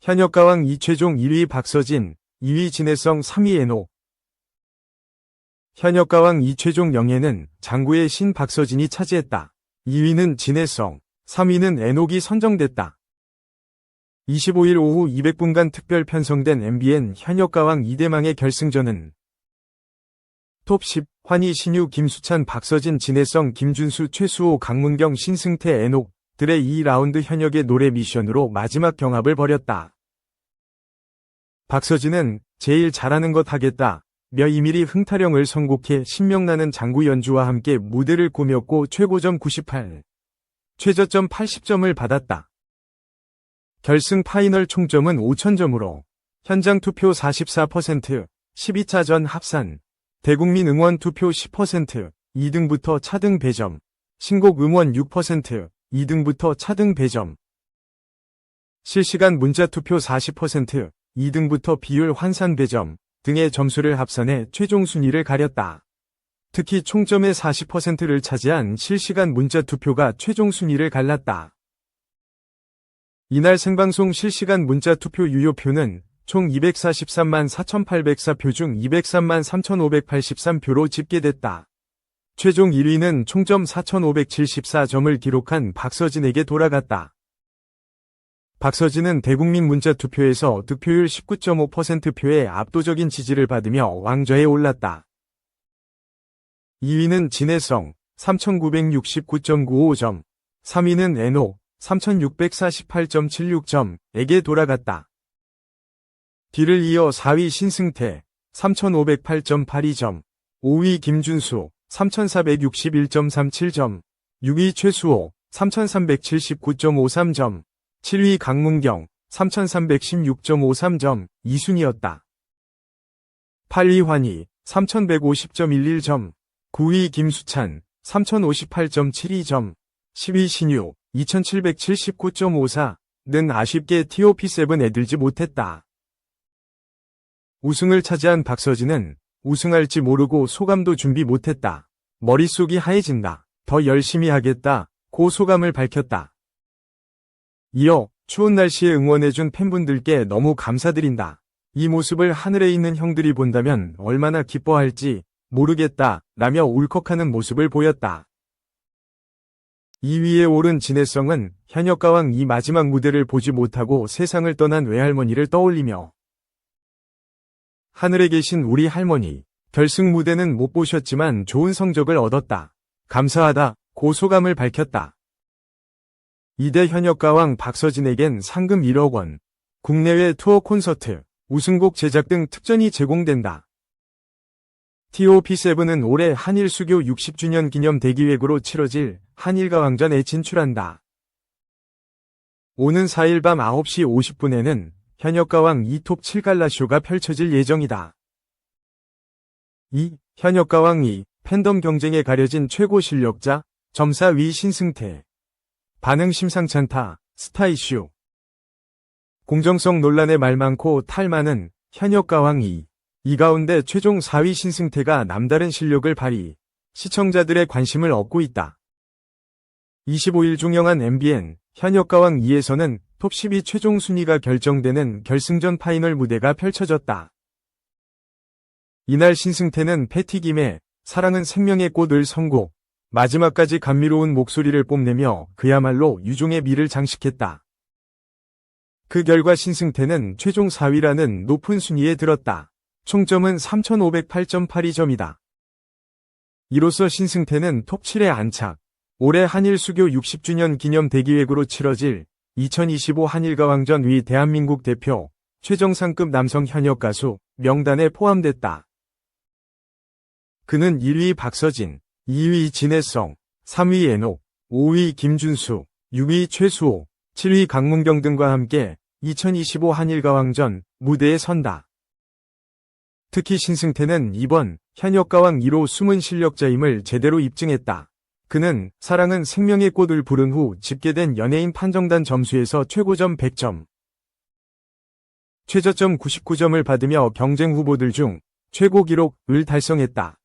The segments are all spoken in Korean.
현역가왕 이최종 1위 박서진, 2위 진해성 3위 애녹. 현역가왕 이최종 영예는 장구의 신 박서진이 차지했다. 2위는 진해성, 3위는 애녹이 선정됐다. 25일 오후 200분간 특별 편성된 MBN 현역가왕 2대망의 결승전은 톱10 환희 신유 김수찬 박서진 진해성 김준수 최수호 강문경 신승태 애녹 들의 2라운드 현역의 노래 미션으로 마지막 경합을 벌였다. 박서진은 제일 잘하는 것 하겠다 며 2mm 흥타령을 선곡해 신명나는 장구 연주와 함께 무대를 꾸몄고 최고점 98, 최저점 80점을 받았다. 결승 파이널 총점은 5000점으로 현장 투표 44%, 12차전 합산, 대국민 응원 투표 10%, 2등부터 차등 배점, 신곡 음원 6%, 2등부터 차등 배점, 실시간 문자 투표 40%, 2등부터 비율 환산 배점 등의 점수를 합산해 최종 순위를 가렸다. 특히 총점의 40%를 차지한 실시간 문자 투표가 최종 순위를 갈랐다. 이날 생방송 실시간 문자 투표 유효표는 총 243만 4,804표 중 203만 3,583표로 집계됐다. 최종 1위는 총점 4,574점을 기록한 박서진에게 돌아갔다. 박서진은 대국민 문자 투표에서 득표율 19.5%표의 압도적인 지지를 받으며 왕좌에 올랐다. 2위는 진해성 3,969.95점, 3위는 애녹 3,648.76점에게 돌아갔다. 뒤를 이어 4위 신승태 3,508.82점, 5위 김준수 3,461.37점, 6위 최수호 3,379.53점, 7위 강문경 3,316.53점 2순위였다. 8위 환희 3,150.11점, 9위 김수찬 3,058.72점, 10위 신유 2,779.54는 아쉽게 TOP7에 들지 못했다. 우승을 차지한 박서진은 우승할지 모르고 소감도 준비 못했다. 머릿속이 하얘진다. 더 열심히 하겠다. 고 소감을 밝혔다. 이어 추운 날씨에 응원해준 팬분들께 너무 감사드린다. 이 모습을 하늘에 있는 형들이 본다면 얼마나 기뻐할지 모르겠다 라며 울컥하는 모습을 보였다. 2위에 오른 진해성은 현역가왕 이 마지막 무대를 보지 못하고 세상을 떠난 외할머니를 떠올리며 하늘에 계신 우리 할머니, 결승 무대는 못 보셨지만 좋은 성적을 얻었다. 감사하다. 고 소감을 밝혔다. 이대 현역가왕 박서진에겐 상금 1억 원, 국내외 투어 콘서트, 우승곡 제작 등 특전이 제공된다. TOP7은 올해 한일 수교 60주년 기념 대기획으로 치러질 한일가왕전에 진출한다. 오는 4일 밤 9시 50분에는 현역가왕 2톱 7갈라쇼가 펼쳐질 예정이다. 현역가왕 2, 팬덤 경쟁에 가려진 최고 실력자, 점사 위 신승태. 반응 심상찮다, 스타 이슈. 공정성 논란에 말 많고 탈 많은 현역가왕 2. 이 가운데 최종 4위 신승태가 남다른 실력을 발휘, 시청자들의 관심을 얻고 있다. 25일 중영한 MBN 현역가왕 2에서는 톱12 최종 순위가 결정되는 결승전 파이널 무대가 펼쳐졌다. 이날 신승태는 패티김의 사랑은 생명의 꽃을 선곡, 마지막까지 감미로운 목소리를 뽐내며 그야말로 유종의 미를 장식했다. 그 결과 신승태는 최종 4위라는 높은 순위에 들었다. 총점은 3,508.82점이다. 이로써 신승태는 톱7에 안착. 올해 한일 수교 60주년 기념 대기획으로 치러질 2025 한일가왕전 위 대한민국 대표 최정상급 남성 현역 가수 명단에 포함됐다. 그는 1위 박서진, 2위 진해성, 3위 애녹, 5위 김준수, 6위 최수호, 7위 강문경 등과 함께 2025 한일가왕전 무대에 선다. 특히 신승태는 이번 현역가왕 1호 숨은 실력자임을 제대로 입증했다. 그는 사랑은 생명의 꽃을 부른 후 집계된 연예인 판정단 점수에서 최고점 100점, 최저점 99점을 받으며 경쟁 후보들 중 최고 기록을 달성했다.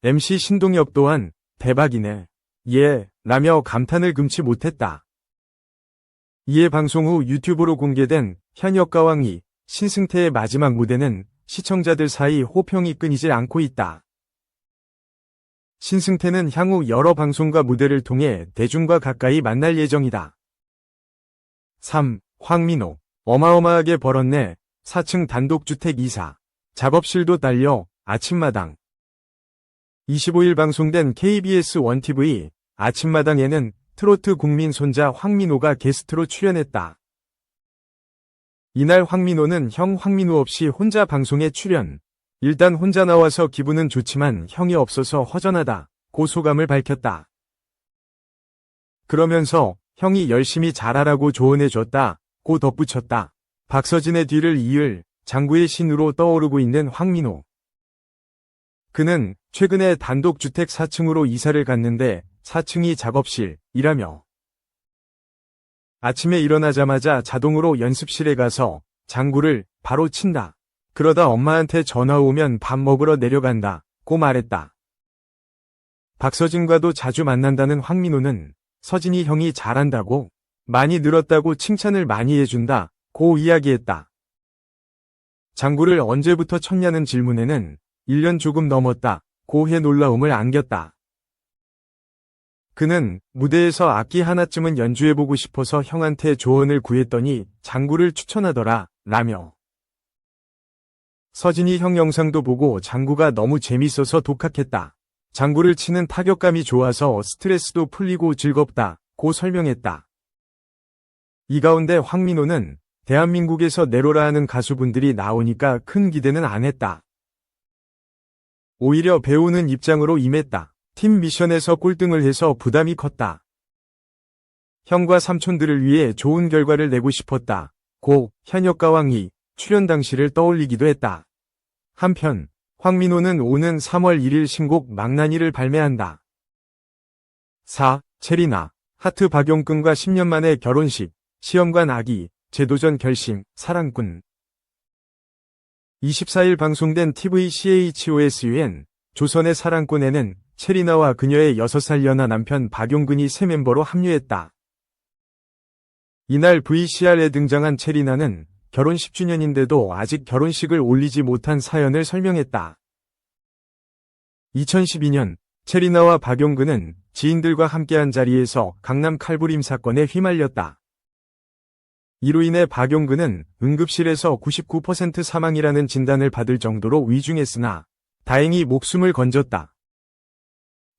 MC 신동엽 또한 대박이네, 예, 라며 감탄을 금치 못했다. 이에 방송 후 유튜브로 공개된 현역과 왕이 신승태의 마지막 무대는 시청자들 사이 호평이 끊이질 않고 있다. 신승태는 향후 여러 방송과 무대를 통해 대중과 가까이 만날 예정이다. 3. 황민호. 어마어마하게 벌었네. 4층 단독주택 이사. 작업실도 딸려 아침마당. 25일 방송된 KBS 1TV 아침마당에는 트로트 국민 손자 황민호가 게스트로 출연했다. 이날 황민호는 형 황민우 없이 혼자 방송에 출연. 일단 혼자 나와서 기분은 좋지만 형이 없어서 허전하다. 고 소감을 밝혔다. 그러면서 형이 열심히 잘하라고 조언해줬다. 고 덧붙였다. 박서진의 뒤를 이을 장구의 신으로 떠오르고 있는 황민호. 그는 최근에 단독주택 4층으로 이사를 갔는데 4층이 작업실이라며. 아침에 일어나자마자 자동으로 연습실에 가서 장구를 바로 친다. 그러다 엄마한테 전화 오면 밥 먹으러 내려간다. 고 말했다. 박서진과도 자주 만난다는 황민호는 서진이 형이 잘한다고, 많이 늘었다고 칭찬을 많이 해준다. 고 이야기했다. 장구를 언제부터 쳤냐는 질문에는 1년 조금 넘었다. 고 해 놀라움을 안겼다. 그는 무대에서 악기 하나쯤은 연주해보고 싶어서 형한테 조언을 구했더니 장구를 추천하더라. 라며. 서진이 형 영상도 보고 장구가 너무 재밌어서 독학했다. 장구를 치는 타격감이 좋아서 스트레스도 풀리고 즐겁다. 고 설명했다. 이 가운데 황민호는 대한민국에서 내로라 하는 가수분들이 나오니까 큰 기대는 안 했다. 오히려 배우는 입장으로 임했다. 팀 미션에서 꼴등을 해서 부담이 컸다. 형과 삼촌들을 위해 좋은 결과를 내고 싶었다. 고 현역과 왕이 출연 당시를 떠올리기도 했다. 한편 황민호는 오는 3월 1일 신곡 망나니를 발매한다. 4. 체리나. 하트 박용근과 10년 만에 결혼식. 시험관 아기. 재도전 결심. 사랑꾼. 24일 방송된 TV CHOSUN 조선의 사랑꾼에는 체리나와 그녀의 6살 연하 남편 박용근이 새 멤버로 합류했다. 이날 VCR에 등장한 체리나는 결혼 10주년인데도 아직 결혼식을 올리지 못한 사연을 설명했다. 2012년 체리나와 박용근은 지인들과 함께한 자리에서 강남 칼부림 사건에 휘말렸다. 이로 인해 박용근은 응급실에서 99% 사망이라는 진단을 받을 정도로 위중했으나 다행히 목숨을 건졌다.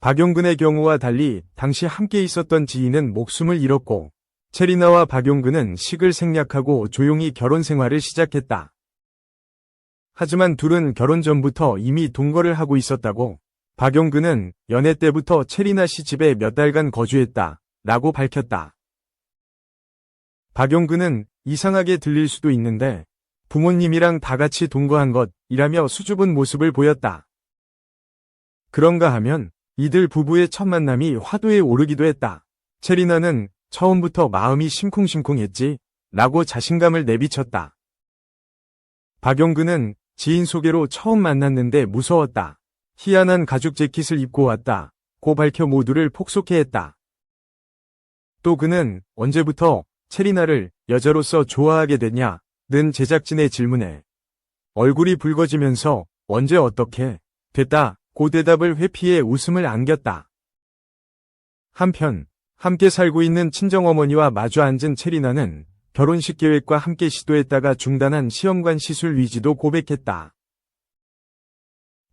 박용근의 경우와 달리 당시 함께 있었던 지인은 목숨을 잃었고 체리나와 박용근은 식을 생략하고 조용히 결혼 생활을 시작했다. 하지만 둘은 결혼 전부터 이미 동거를 하고 있었다고. 박용근은 연애 때부터 체리나 씨 집에 몇 달간 거주했다. 라고 밝혔다. 박용근은 이상하게 들릴 수도 있는데 부모님이랑 다 같이 동거한 것이라며 수줍은 모습을 보였다. 그런가 하면 이들 부부의 첫 만남이 화두에 오르기도 했다. 체리나는 처음부터 마음이 심쿵심쿵했지 라고 자신감을 내비쳤다. 박용근은 지인 소개로 처음 만났는데 무서웠다. 희한한 가죽 재킷을 입고 왔다. 고 밝혀 모두를 폭소케 했다. 또 그는 언제부터 체리나를 여자로서 좋아하게 됐냐? 는 제작진의 질문에 얼굴이 붉어지면서 언제 어떻게 됐다. 고 대답을 회피해 웃음을 안겼다. 한편 함께 살고 있는 친정어머니와 마주 앉은 체리나는 결혼식 계획과 함께 시도했다가 중단한 시험관 시술 위지도 고백했다.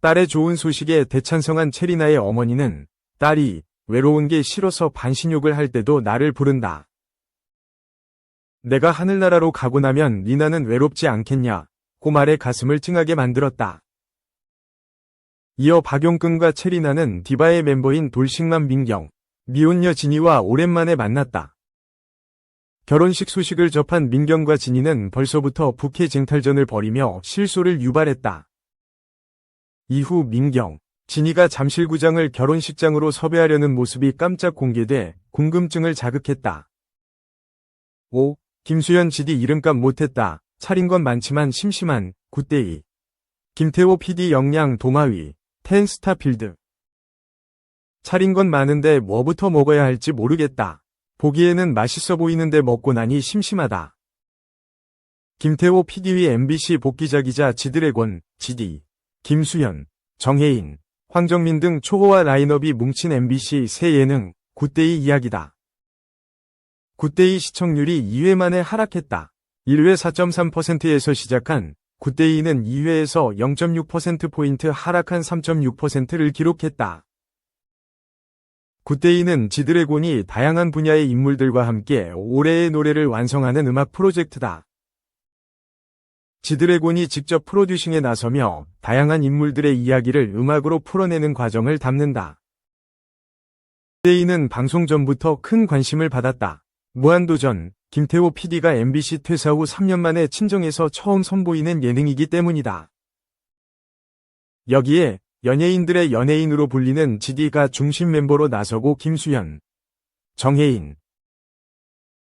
딸의 좋은 소식에 대찬성한 체리나의 어머니는 딸이 외로운 게 싫어서 반신욕을 할 때도 나를 부른다. 내가 하늘나라로 가고 나면 리나는 외롭지 않겠냐? 고 말에 가슴을 찡하게 만들었다. 이어 박용근과 체리나는 디바의 멤버인 돌싱맘 민경, 미혼녀 진이와 오랜만에 만났다. 결혼식 소식을 접한 민경과 진이는 벌써부터 부캐 쟁탈전을 벌이며 실소를 유발했다. 이후 민경, 진이가 잠실구장을 결혼식장으로 섭외하려는 모습이 깜짝 공개돼 궁금증을 자극했다. 5. 김수현 GD 이름값 못했다. 차린 건 많지만 심심한 굿데이. 김태호 PD 역량 도마위. 텐스타필드. 차린 건 많은데 뭐부터 먹어야 할지 모르겠다. 보기에는 맛있어 보이는데 먹고 나니 심심하다. 김태호 PD의 MBC 복귀작이자 지드래곤, GD, 김수현, 정혜인, 황정민 등 초호화 라인업이 뭉친 MBC 새 예능 굿데이 이야기다. 굿데이 시청률이 2회 만에 하락했다. 1회 4.3%에서 시작한 굿데이는 2회에서 0.6%포인트 하락한 3.6%를 기록했다. 굿데이는 지드래곤이 다양한 분야의 인물들과 함께 올해의 노래를 완성하는 음악 프로젝트다. 지드래곤이 직접 프로듀싱에 나서며 다양한 인물들의 이야기를 음악으로 풀어내는 과정을 담는다. 굿데이는 방송 전부터 큰 관심을 받았다. 무한도전, 김태호 PD가 MBC 퇴사 후 3년 만에 친정에서 처음 선보이는 예능이기 때문이다. 여기에 연예인들의 연예인으로 불리는 GD가 중심 멤버로 나서고 김수현, 정혜인,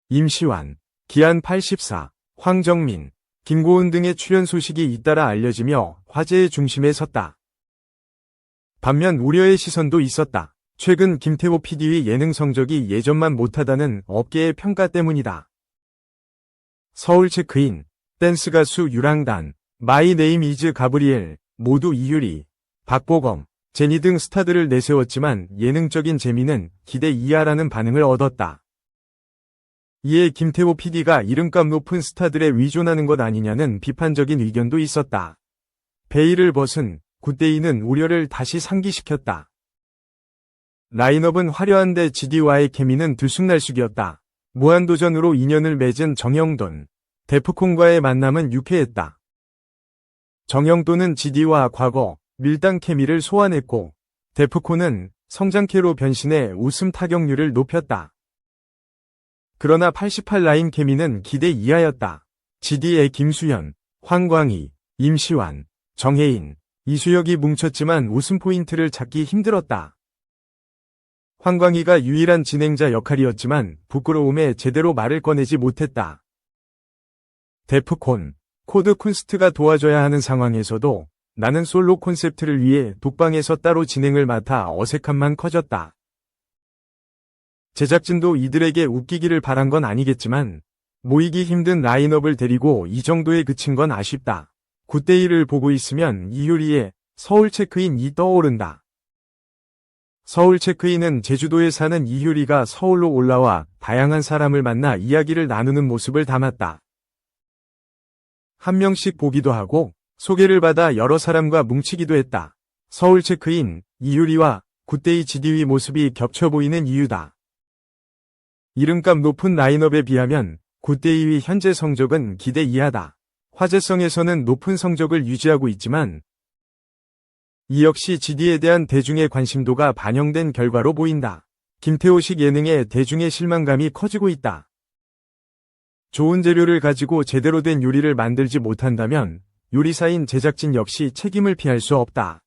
임시완, 기안84, 황정민, 김고은 등의 출연 소식이 잇따라 알려지며 화제의 중심에 섰다. 반면 우려의 시선도 있었다. 최근 김태호 PD의 예능 성적이 예전만 못하다는 업계의 평가 때문이다. 서울 체크인, 댄스 가수 유랑단, 마이 네임 이즈 가브리엘, 모두 이유리, 박보검, 제니 등 스타들을 내세웠지만 예능적인 재미는 기대 이하라는 반응을 얻었다. 이에 김태호 PD가 이름값 높은 스타들에 위존하는 것 아니냐는 비판적인 의견도 있었다. 베일을 벗은 굿데이는 우려를 다시 상기시켰다. 라인업은 화려한데 GD와의 케미는 들쑥날쑥이었다. 무한도전으로 인연을 맺은 정영돈, 데프콘과의 만남은 유쾌했다. 정영돈은 GD와 과거, 밀당 케미를 소환했고, 데프콘은 성장캐로 변신해 웃음 타격률을 높였다. 그러나 88 라인 케미는 기대 이하였다. GD의 김수현, 황광희, 임시완, 정혜인, 이수혁이 뭉쳤지만 웃음 포인트를 찾기 힘들었다. 황광희가 유일한 진행자 역할이었지만 부끄러움에 제대로 말을 꺼내지 못했다. 데프콘, 코드 쿤스트가 도와줘야 하는 상황에서도 나는 솔로 콘셉트를 위해 독방에서 따로 진행을 맡아 어색함만 커졌다. 제작진도 이들에게 웃기기를 바란 건 아니겠지만 모이기 힘든 라인업을 데리고 이 정도에 그친 건 아쉽다. 굿데이를 보고 있으면 이효리의 서울 체크인이 떠오른다. 서울 체크인은 제주도에 사는 이효리가 서울로 올라와 다양한 사람을 만나 이야기를 나누는 모습을 담았다. 한 명씩 보기도 하고 소개를 받아 여러 사람과 뭉치기도 했다. 서울 체크인, 이효리와 굿데이 GD의 모습이 겹쳐 보이는 이유다. 이름값 높은 라인업에 비하면 굿데이의 현재 성적은 기대 이하다. 화제성에서는 높은 성적을 유지하고 있지만 이 역시 GD에 대한 대중의 관심도가 반영된 결과로 보인다. 김태호식 예능에 대중의 실망감이 커지고 있다. 좋은 재료를 가지고 제대로 된 요리를 만들지 못한다면 요리사인 제작진 역시 책임을 피할 수 없다.